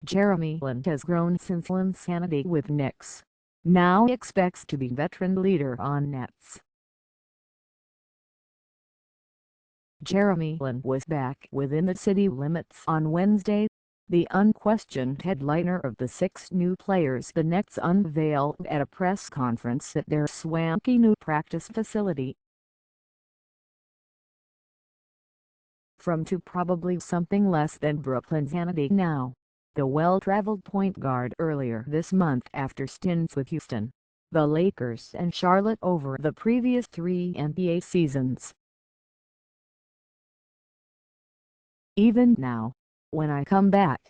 Jeremy Lin has grown since Linsanity with Knicks. Now expects to be veteran leader on Nets. Jeremy Lin was back within the city limits on Wednesday, the unquestioned headliner of the 6 new players the Nets unveiled at a press conference at their swanky new practice facility. From to probably something less than Brooklynsanity now, the well-traveled point guard earlier this month after stints with Houston, the Lakers and Charlotte over the previous 3 NBA seasons. Even now, when I come back,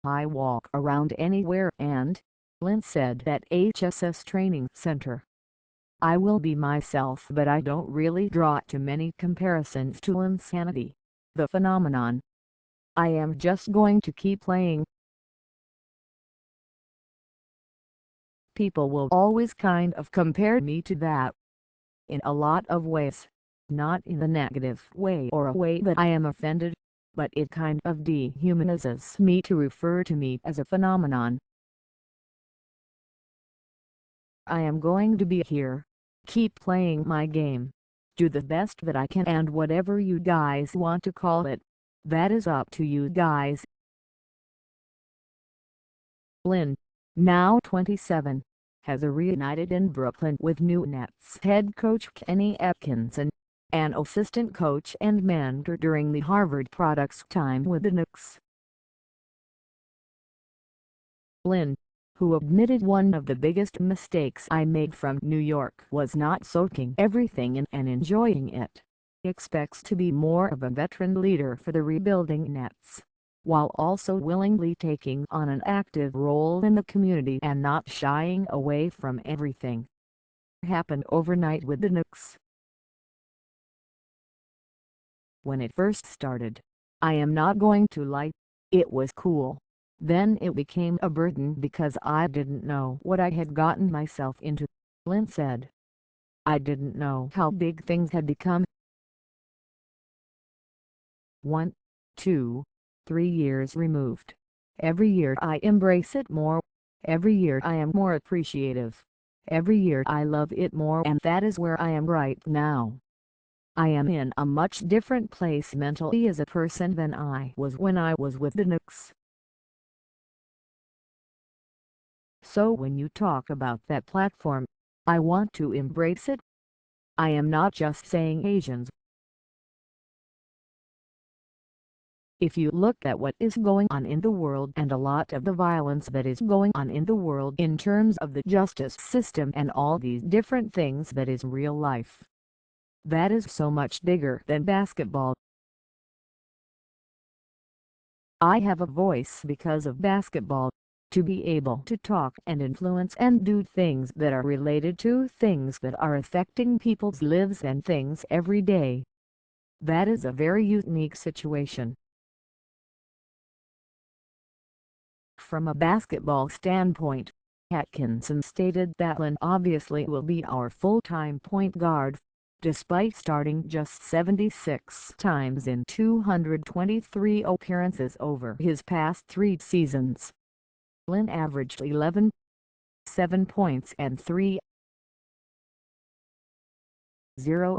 I walk around anywhere and, Lin said at HSS Training Center, I will be myself, but I don't really draw too many comparisons to Linsanity, the phenomenon. I am just going to keep playing. People will always kind of compare me to that. In a lot of ways. Not in a negative way or a way that I am offended, but it kind of dehumanizes me to refer to me as a phenomenon. I am going to be here, keep playing my game, do the best that I can, and whatever you guys want to call it, that is up to you guys. Lin, now 27, has reunited in Brooklyn with new Nets head coach Kenny Atkinson, an assistant coach and mentor during the Harvard Products time with the Knicks. Lin, who admitted one of the biggest mistakes I made from New York was not soaking everything in and enjoying it, expects to be more of a veteran leader for the rebuilding Nets, while also willingly taking on an active role in the community and not shying away from everything. Happened overnight with the Knicks. When it first started, I am not going to lie, it was cool. Then it became a burden because I didn't know what I had gotten myself into, Lin said. I didn't know how big things had become. 1, 2, 3 years removed. Every year I embrace it more. Every year I am more appreciative. Every year I love it more, and that is where I am right now. I am in a much different place mentally as a person than I was when I was with the Knicks. So when you talk about that platform, I want to embrace it. I am not just saying Asians. If you look at what is going on in the world and a lot of the violence that is going on in the world in terms of the justice system and all these different things, that is real life. That is so much bigger than basketball. I have a voice because of basketball, to be able to talk and influence and do things that are related to things that are affecting people's lives and things every day. That is a very unique situation. From a basketball standpoint, Atkinson stated that Lin obviously will be our full-time point guard, despite starting just 76 times in 223 appearances over his past 3 seasons. Lin averaged 11.7 points and 3.0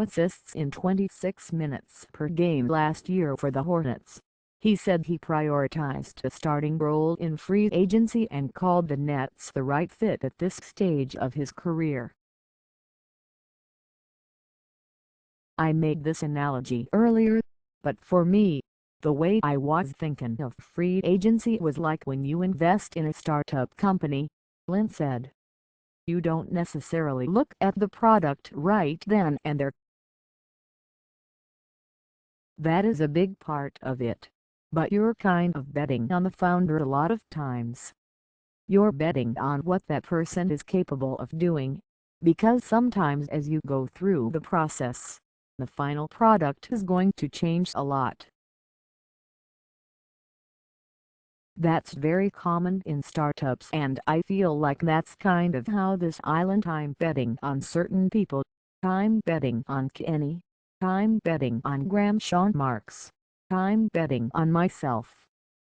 assists in 26 minutes per game last year for the Hornets. He said he prioritized a starting role in free agency and called the Nets the right fit at this stage of his career. I made this analogy earlier, but for me, the way I was thinking of free agency was like when you invest in a startup company, Lin said. You don't necessarily look at the product right then and there. That is a big part of it. But you're kind of betting on the founder a lot of times. You're betting on what that person is capable of doing, because sometimes as you go through the process, the final product is going to change a lot. That's very common in startups, and I feel like that's kind of how this island. I'm betting on certain people. I'm betting on Kenny. I'm betting on Graham Sean Marks. I'm betting on myself.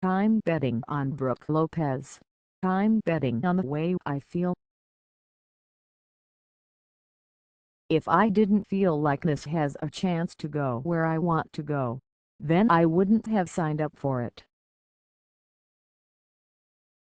I'm betting on Brook Lopez. I'm betting on the way I feel. If I didn't feel like this has a chance to go where I want to go, then I wouldn't have signed up for it.